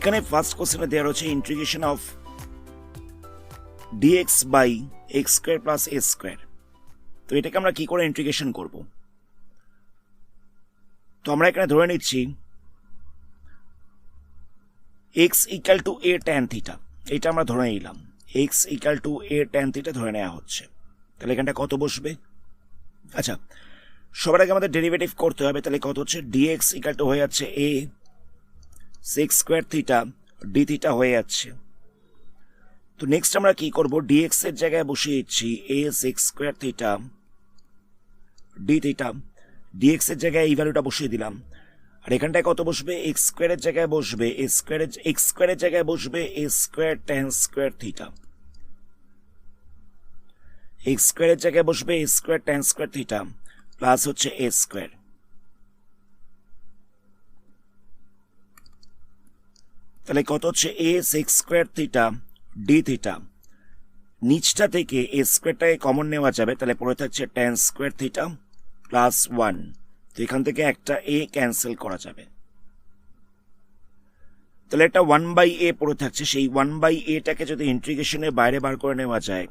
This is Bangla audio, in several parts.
এখানে ফার্স্ট কোশ্চেনে দেওয়া রয়েছে integration of dx by x square plus a square. তো এটাকে আমরা কি করে ইন্টিগ্রেশন করব? তো আমরা এখানে ধরে নিচ্ছি x equal to a tan theta, এটা আমরা ধরে নিলাম। x equal to a tan theta ধরে নেওয়া হচ্ছে। তাহলে এখানটা কত বসবে? আচ্ছা, সবার আগে আমাদের ডেরিভেটিভ করতে হবে। তাহলে কত হচ্ছে? dx ইকুয়াল টু হয়ে যাচ্ছে a sec square theta d theta হয়ে যাচ্ছে। তো নেক্সট আমরা কি করব? dx এর জায়গায় বসিয়ে দিচ্ছি a sec square theta d theta. dx এর জায়গায় এই ভ্যালুটা বসিয়ে দিলাম। আর এখানটায় কত বসবে? x স্কোয়ারের জায়গায় বসবে x স্কোয়ারের জায়গায় বসবে a square tan square theta. x স্কোয়ারের জায়গায় বসবে a square tan square theta plus হচ্ছে a স্কোয়ার। তাহলে কত হচ্ছে? a sec square theta d theta. নিচটা থেকে a স্কোয়ারটাকে কমন নেওয়া যাবে, তাহলে পড়ে থাকছে tan স্কোয়ার থিটা প্লাস 1। তো এখান থেকে একটা a ক্যান্সেল করা যাবে। তাহলে একটা 1/a পড়ে থাকছে। সেই 1/aটাকে যদি ইন্টিগ্রেশনের বাইরে বার করে নেওয়া যায়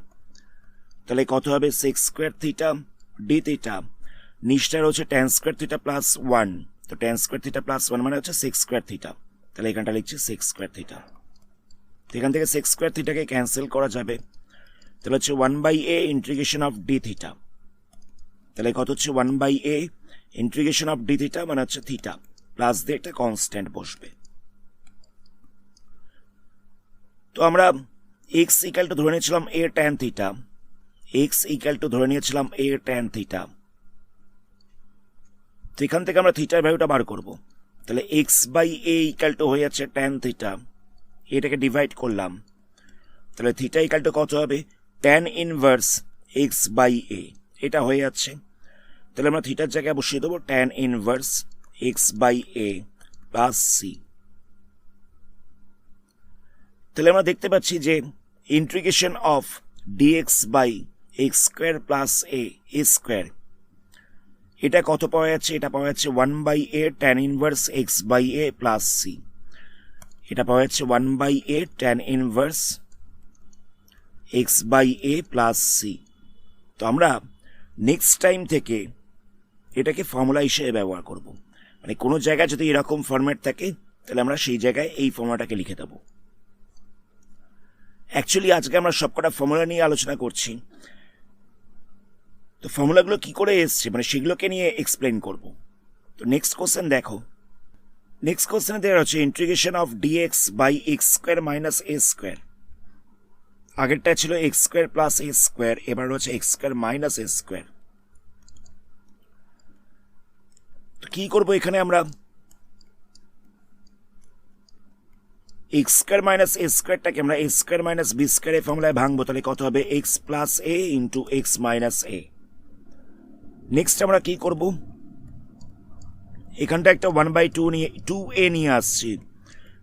তাহলে কত হবে? sec square theta d theta. নিচটা রয়েছে tan স্কোয়ার থিটা প্লাস 1। তো tan স্কোয়ার থিটা প্লাস 1 মানে হচ্ছে sec স্কোয়ার থিটা। তাহলে এখানটা লিখছি sec স্কোয়ার থিটা। তো এখান থেকে sec স্কোয়ার থিটাকে ক্যান্সেল করা যাবে। তাহলে হচ্ছে 1/a integration of d theta. তাহলে কত হচ্ছে? 1/a integration of d theta মানে হচ্ছে থিটা প্লাস দিয়ে একটা কনস্ট্যান্ট বসবে। তো আমরা x ইকুয়াল টু ধরে নিয়েছিলাম a tan theta. x equal to ধরে নিয়েছিলাম a tan থিটা। তো এখান থেকে আমরা থিটার ভ্যালুটা বার করব। তাহলে x/a ইকুয়াল টু হয়ে যাচ্ছে tan থিটা। এটাকে ডিভাইড করলাম। তাহলে থিটা ইকুয়াল টু কত হবে? tan inverse x/a। এটা হয়ে যাচ্ছে। তাহলে আমরা থিটার জায়গায় বসিয়ে দেবো tan inverse x/a plus c। তাহলে আমরা দেখতে পাচ্ছি যে integration of dx by x square plus a square, এটা কত পাওয়া যাচ্ছে? এটা পাওয়া যাচ্ছে 1/a tan inverse x/a plus c। এটা পাওয়া যাচ্ছে 1/a tan inverse x/a plus c। তো আমরা নেক্সট টাইম থেকে এটাকে ফর্মুলা হিসেবে ব্যবহার করব। মানে কোনো জায়গায় যদি এরকম ফরম্যাট থাকে তাহলে আমরা সেই জায়গায় এই ফর্মুলাটাকে লিখে দেবো। অ্যাকচুয়ালি আজকে আমরা সবকটা ফর্মুলা নিয়ে আলোচনা করছি। তো ফর্মুলাগুলো কি করে এসছে মানে সেগুলোকে নিয়ে এক্সপ্লেন করব। তো নেক্সট কোশ্চেন দেখো। নেক্সট কোশ্চেনে দেওয়া হচ্ছে integration of dx by x square minus a square. আগেরটা ছিল x square plus a square, এবার হচ্ছে x square minus a square. তো কি করবো এখানে? আমরা এক্স স্কোয়ার মাইনাস এ স্কোয়ারটাকে আমরা এ স্কোয়ার মাইনাস বি স্কোয়ারের ফর্মুলায় ভাঙবো। তাহলে কত হবে? X plus a into x minus A. Next আমরা কি করব? এখানটা একটা 1/2 নিয়ে 2a নিয়ে আসছি।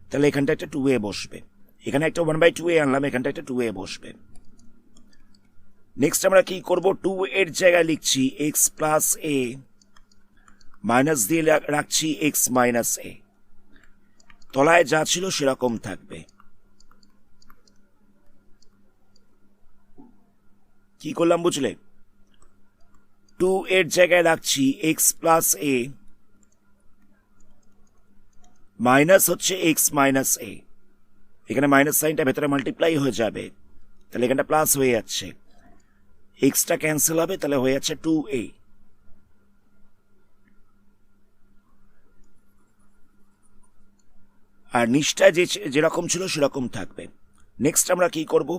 তাহলে এখানটা একটা 2a বসবে। এখানে একটা 1/2a আনলাম, এখানটা একটা 2a বসবে। নেক্সট আমরা কি করব? 2 এর জায়গায় লিখছি এক্স প্লাস এ, মাইনাস দিয়ে রাখছি এক্স মাইনাস এ। তলায় যা ছিল সেরকম থাকবে। কি করলাম বুঝলে? 2 এর জায়গায় রাখছি এক্স প্লাস এ, মাইনাস হচ্ছে এক্স মাইনাস এ। এখানে মাইনাস সাইনটা ভেতরে মাল্টিপ্লাই হয়ে যাবে, তাহলে এখানটা প্লাস হয়ে যাচ্ছে। এক্সটা ক্যান্সেল হবে, তাহলে হয়ে যাচ্ছে 2a। আর নিচটা যেরকম ছিল সেরকম থাকবে। নেক্সট আমরা কি করব?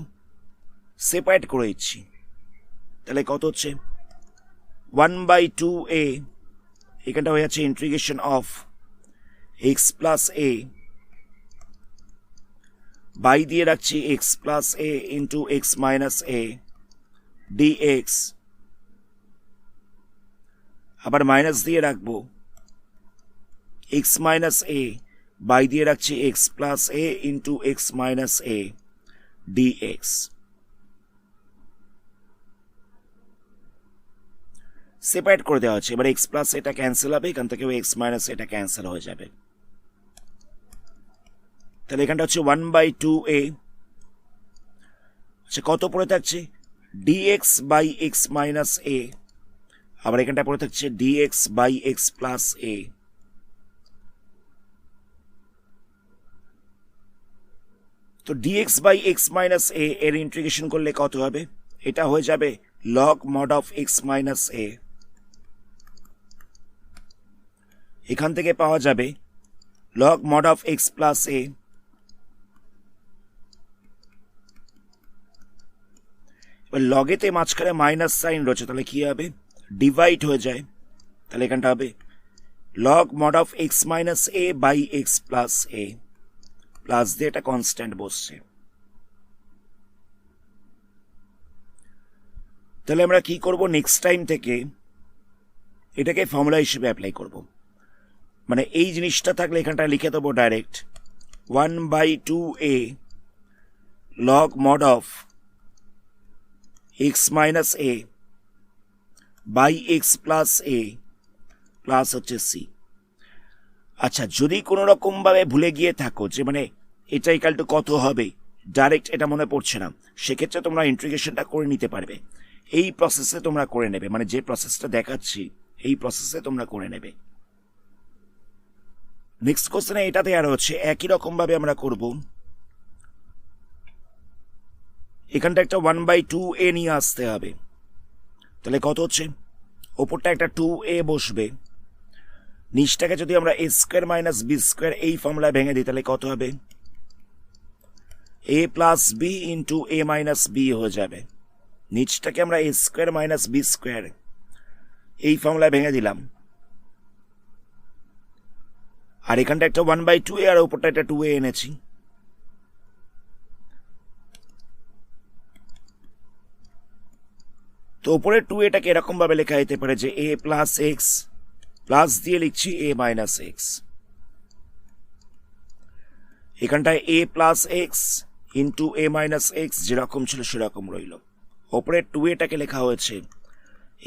সেপারেট করে দিচ্ছি। তাহলে কত হচ্ছে? 1/2a, এখানটা হয়ে যাচ্ছে integration of x plus a, by দিয়ে রাখছি x plus a into x minus a dx, আবার মাইনাস দিয়ে রাখবো এক্স মাইনাস এ, বাই দিয়ে রাখছি x plus a into x minus a dx. Separate করে দেওয়া হচ্ছে। এবার এক্স প্লাস এটা ক্যান্সেল হবে, এখান থেকে এক্স মাইনাস এটা ক্যান্সেল হয়ে যাবে। তাহলে এখানটা হচ্ছে 1/2a। আচ্ছা, কত পড়ে থাকছে? dx by x minus a. আবার এখানটা পড়ে থাকছে dx by x plus a. তো dx by x minus a এর ইন্টিগ্রেশন করলে কত হবে? এটা হয়ে যাবে log mod of x minus a. এখান থেকে পাওয়া যাবে log mod of x plus a. এবার লগেতে মাঝখানে মাইনাস সাইন রয়েছে, তাহলে কি হবে? ডিভাইড হয়ে যায়। তাহলে এখানটা হবে log mod of x minus a by x plus a. Plus দিয়ে এটা কনস্ট্যান্ট বসছে। তাহলে আমরা কি করব? নেক্সট টাইম থেকে এটাকে ফর্মুলা হিসেবে অ্যাপ্লাই করব। মানে এই জিনিসটা থাকলে এখানটা লিখে দেবো direct 1/2a log mod of x minus a by x plus a plus হচ্ছে সি। আচ্ছা, যদি কোনো রকমভাবে ভুলে গিয়ে থাকো যে মানে এটা ইকাল টু কত হবে, ডাইরেক্ট এটা মনে পড়ছে না, সেক্ষেত্রে তোমরা ইন্টিগ্রেশনটা করে নিতে পারবে। এই প্রসেসে তোমরা করে নেবে, মানে যে প্রসেসটা দেখাচ্ছি এই প্রসেসে তোমরা করে নেবে। নেক্সট কোশ্চেনে এটাতে আর হচ্ছে একই রকমভাবে আমরা করব। এখানটা একটা 1/2a নিয়ে আসতে হবে। তাহলে কত হচ্ছে? ওপরটা একটা 2a বসবে, নিচটাকে যদি আমরা a square minus b square এই ফর্মুলায় ভেঙে দিই তাহলে কত হবে? a plus b into a minus b হয়ে যাবে। নিচটাকে আমরা a square minus b square এই ফর্মুলায় ভেঙে দিলাম। আর এখানটা একটা 1/2a আর ওপরটা একটা 2a এনেছি। তো ওপরে 2aটাকে এরকম ভাবে লেখা যেতে পারে যে a প্লাস এক্স প্লাস দিয়ে লিখছি a মাইনাস এক্স। এখানটায় a plus x into a minus x যেরকম ছিল সেরকম রইল। ওপরে 2aটাকে লেখা হয়েছে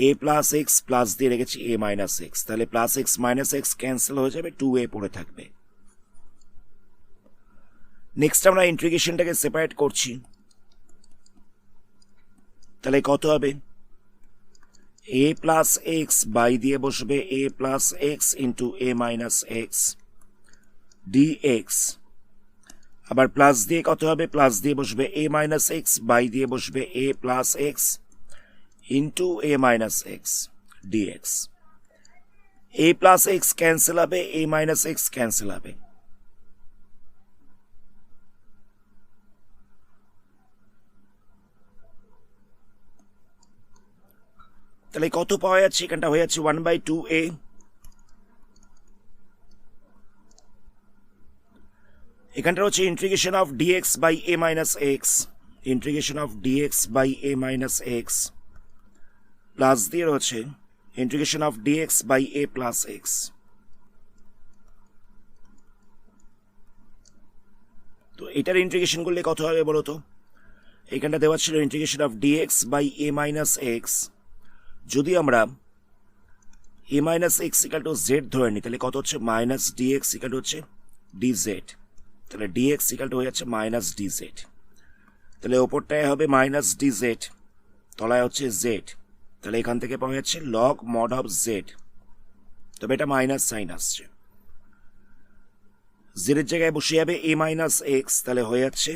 a প্লাস এক্স প্লাস দিয়ে রেখেছি a মাইনাস এক্স। তাহলে plus x minus x cancel হয়ে যাবে, 2a পড়ে থাকবে। নেক্সট আমরা ইন্টিগ্রেশনটাকে সেপারেট করছি। তাহলে কত হবে? a প্লাস এক্স বাই দিয়ে বসবে a plus x into a minus x dx। আবার প্লাস দিয়ে কত হবে? প্লাস দিয়ে বসবে a মাইনাস এক্স বাই দিয়ে বসবে a plus x into a minus x dx। a plus x cancel হবে, a মাইনাস এক্স ক্যান্সেল হবে। তাহলে কত পাওয়া যাচ্ছে? এখানটা হয়ে যাচ্ছে 1/2a। এখানটা হচ্ছে integration of dx by a minus x, integration of dx by a minus x plus দিয়ে রয়েছে integration of dx by a plus x. তো এটার ইন্টিগ্রেশন করলে কত হবে বলো তো? এখানটা দেওয়া ছিল integration of dx by a minus x. যদি আমরা a minus x equal to z ধরে নিই তাহলে কত হচ্ছে? মাইনাস ডিএক্স ইকাল টু হচ্ছে ডিজেড। তাহলে ডিএক্স ইকাল টু হয়ে যাচ্ছে মাইনাস ডিজেড। তাহলে ওপরটায় হবে মাইনাস ডিজেড, তলায় হচ্ছে জেড। তাহলে এখান থেকে পাওয়া যাচ্ছে লগ মড অফ জেড। তবে এটা মাইনাস সাইন আসছে, জেডের জায়গায় বসে যাবে a মাইনাস এক্স। তাহলে হয়ে যাচ্ছে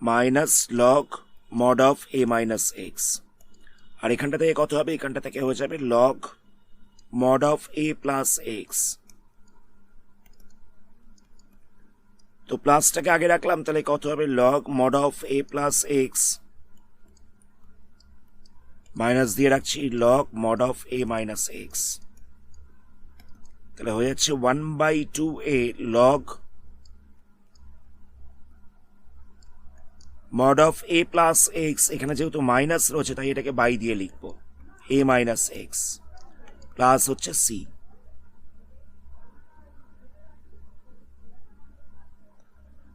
minus log mod of a minus x. আর এখানটা থেকে কত হবে? এখানটা থেকে হয়ে যাবে log mod of a plus x. তো প্লাসটাকে আগে রাখলাম, তাহলে কত হবে? Log mod of a plus x minus দিয়ে রাখছি log mod of a minus x. তাহলে হয়ে যাচ্ছে 1/2a log mod of a plus x. এখানে যেহেতু মাইনাস রয়েছে তাই এটাকে বাই দিয়ে লিখবো a মাইনাস এক্স প্লাস হচ্ছে সি।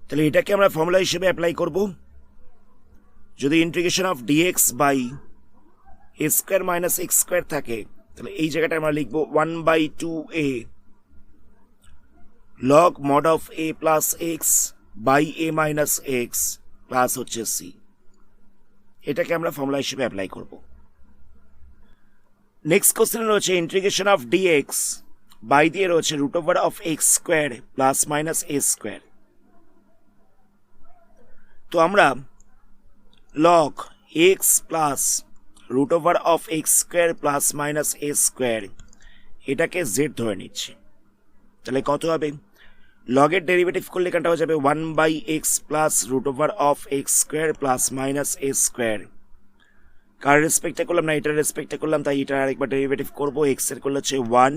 তাহলে এটাকে আমরা ফর্মুলা হিসেবে অ্যাপ্লাই করব। যদি integration of dx by a square minus x square থাকে তাহলে এই জায়গাটা আমরা লিখবো 1/2a log mod of a plus x by a minus x plus হচ্ছে সি। এটাকে আমরা ফর্মুলা হিসেবে অ্যাপ্লাই করব। নেক্সট কোশ্চেন রয়েছে ইন্টিগ্রেশন অফ ডিএক্স বাই দিয়ে রয়েছে root over of x square plus minus a square. তো আমরা log x plus root over of x square plus minus a square এটাকে জেড ধরে নিচ্ছি। তাহলে কত হবে? লগের ডেরিভেটিভ করলে এখানটা হয়ে যাবে 1/x plus root over of x square plus minus a square. কার রেসপেক্টে করলাম না, এটার রেসপেক্টে করলাম, তাই এটার আরেকবার ডেরিভেটিভ করবো। এক্স এর করলে হচ্ছে 1,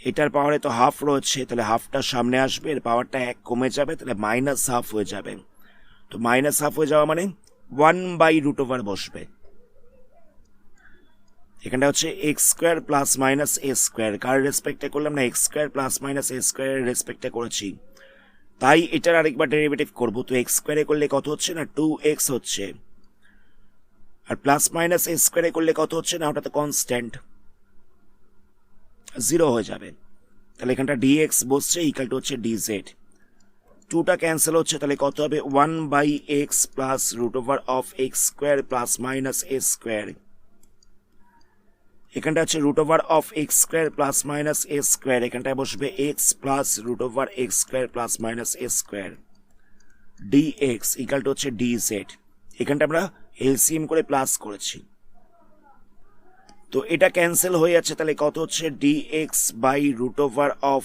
এটার পাওয়ারে তো হাফ রয়েছে, তাহলে হাফটা সামনে আসবে, এর পাওয়ারটা 1 কমে যাবে, তাহলে মাইনাস হাফ হয়ে যাবে। তো মাইনাস হাফ হয়ে যাওয়া মানে 1/√ওভার বসবে। এখানটা হচ্ছে x square plus minus a square. কার রেসপেক্টে করলাম না, এক্স স্কোয়ার প্লাস মাইনাস এ স্কোয়ারের রেসপেক্টে করেছি, তাই এটার আরেকবার ডেরিভেটিভ করবো। তো এক্স স্কোয়ারে করলে কত হচ্ছে না, 2x হচ্ছে, আর প্লাস মাইনাস এ স্কোয়ারে করলে কত হচ্ছে না, ওটা তো কনস্ট্যান্ট, 0 হয়ে যাবে। তাহলে এখানটা ডিএক্স বসছে ইকাল টু হচ্ছে ডিজেড। 2টা ক্যান্সেল হচ্ছে, তাহলে কত হবে 1/x plus root over of x square plus minus a square. এখানটা হচ্ছে root over of x square plus minus a square, এখানটায় বসবে x plus root over x square plus minus a square dx equal to হচ্ছে ডিজেড। এখানটা আমরা এলসিএম করে প্লাস করেছি, তো এটা ক্যান্সেল হয়ে যাচ্ছে, তাহলে কত হচ্ছে dx by root over of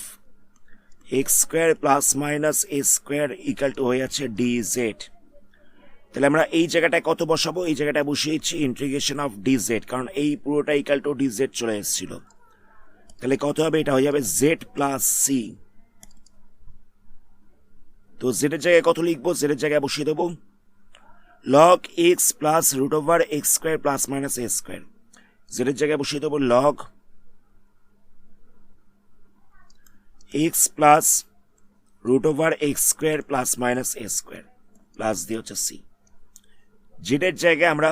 x square plus minus a square equal to হয়ে যাচ্ছে ডিজেড। তাহলে আমরা এই জায়গাটায় কত বসাবো, এই জায়গাটায় বসিয়েছি ইন্টিগ্রেশন অফ ডিজেড, কারণ এই পুরোটা ইকাল টু ডিজেড চলে এসেছিল। তাহলে কত হবে, এটা হয়ে যাবে জেড প্লাস সি। তো জেডের জায়গায় কত লিখবো, জেডের জায়গায় বসিয়ে দেবো log x plus root over x square plus minus a square. জেডের জায়গায় বসিয়ে দেবো log x plus root over x square plus minus a square plus দিয়ে হচ্ছে সি। জেডের জায়গায় আমরা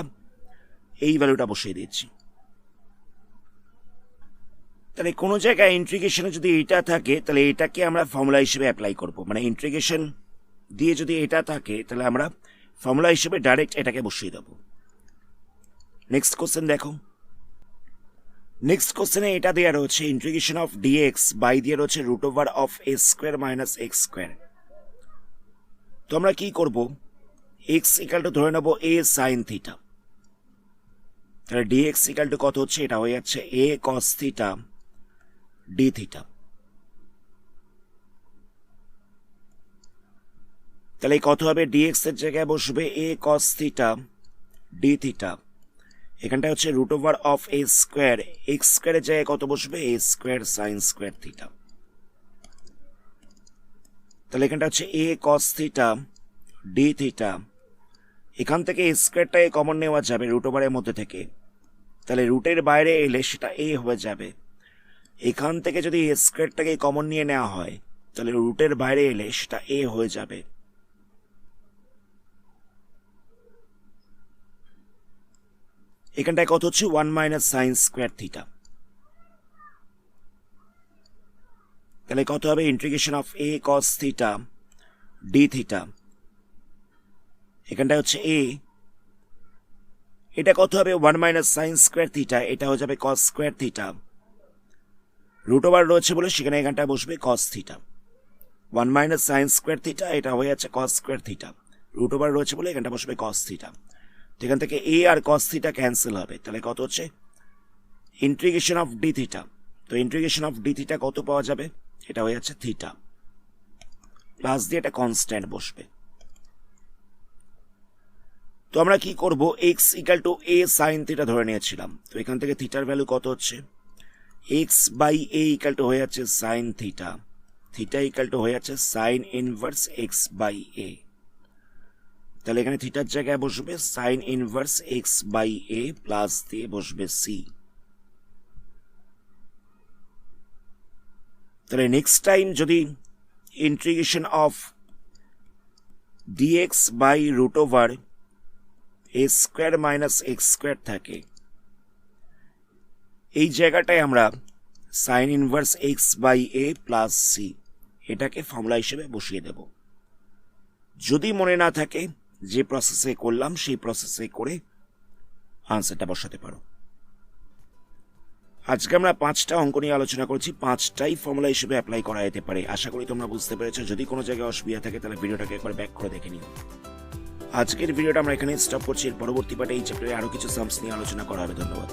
এই ভ্যালুটা বসিয়ে দিচ্ছি। তাহলে কোনো জায়গায় ইন্টিগ্রেশনে যদি এটা থাকে, তাহলে এটাকে আমরা ফর্মুলা হিসেবে অ্যাপ্লাই করব। মানে ইন্টিগ্রেশন দিয়ে যদি এটা থাকে, তাহলে আমরা ফর্মুলা হিসেবে ডাইরেক্ট এটাকে বসিয়ে দেবো। নেক্সট কোশ্চেন দেখো। নেক্সট কোশ্চেনে এটা দেওয়া রয়েছে ইন্টিগ্রেশন অফ ডিএক্স বাই দিয়ে রয়েছে root over of a square minus x square. তো আমরা কি করব, এক্স ইকাল টু ধরে নেবো এ সাইন থিটা। তাহলে ডিএক্স ইকাল টু কত হচ্ছে, এটা হয়ে যাচ্ছে a cos theta d theta. তাহলে কত হবে, ডিএক্স এর জায়গায় বসবে a cos theta d theta. এখানটা হচ্ছে root over of a square, x স্কোয়ারের জায়গায় কত বসবে, a square sine square theta. তাহলে এখানটা হচ্ছে এ কস থিটা ডি থিটা। এখান থেকে স্কোয়ারটাকে কমন নেওয়া যাবে রুট ওভারের মধ্যে থেকে, তাহলে রুটের বাইরে এলে সেটা এ হয়ে যাবে। এখান থেকে যদি স্কোয়ারটাকে কমন নিয়ে নেওয়া হয়, তাহলে রুটের বাইরে এলে সেটা এ হয়ে যাবে। এখানটায় কত হচ্ছে 1 মাইনাস সাইন স্কোয়ার থিটা। তাহলে কত হবে, integration of A cos theta d theta. এখানটায় হচ্ছে এ, এটা কত হবে 1 মাইনাস সাইন স্কোয়ার থিটা, এটা হয়ে যাবে cos square theta. Root over রয়েছে বলে সেখানে এখানটায় বসবে cos theta. 1 minus sine square theta, এটা হয়ে যাচ্ছে cos square theta. Root over রয়েছে বলে এখানটা বসবে কস থিটা। এখান থেকে এ আর কস থিটা ক্যান্সেল হবে, তাহলে কত হচ্ছে ইন্টিগ্রেশন অফ ডি থিটা। তো ইন্টিগ্রেশন অফ ডি থিটা কত পাওয়া যাবে, এটা হয়ে যাচ্ছে থিটা, প্লাস দিয়ে এটা কনস্ট্যান্ট বসবে। তো আমরা কি করব, x equal to a sine theta ধরে নিয়েছিলাম, তো এখান থেকে থিটার ভ্যালু কত হচ্ছে, x by a equal to হয়ে যাচ্ছে sine theta, theta equal to হয়ে যাচ্ছে sine inverse x by a. তাহলে এখানে থিটার জায়গায় বসবে sine inverse x by a plus দিয়ে বসবে সি। তাহলে নেক্সট টাইম যদি integration of dx by root over a square minus x square থাকে, এই জায়গাটায় আমরা sine inverse x by a plus c এটাকে ফর্মুলা হিসেবে বসিয়ে দেব। যদি মনে না থাকে যে প্রসেসে করলাম সেই প্রসেসে করে আনসারটা বসাতে পারো। আজকে আমরা 5টা অঙ্ক নিয়ে আলোচনা করছি, 5টাই ফর্মুলা হিসেবে অ্যাপ্লাই করা যেতে পারে। আশা করি তোমরা বুঝতে পেরেছো। যদি কোনো জায়গায় অসুবিধা থাকে তাহলে ভিডিওটাকে একবার ব্যাক করে দেখে নিও। আজকের ভিডিওটা আমরা এখানে স্টপ করছি। এর পরবর্তী পার্টে এই চ্যাপ্টারে আরো কিছু সামস নিয়ে আলোচনা করা হবে। ধন্যবাদ।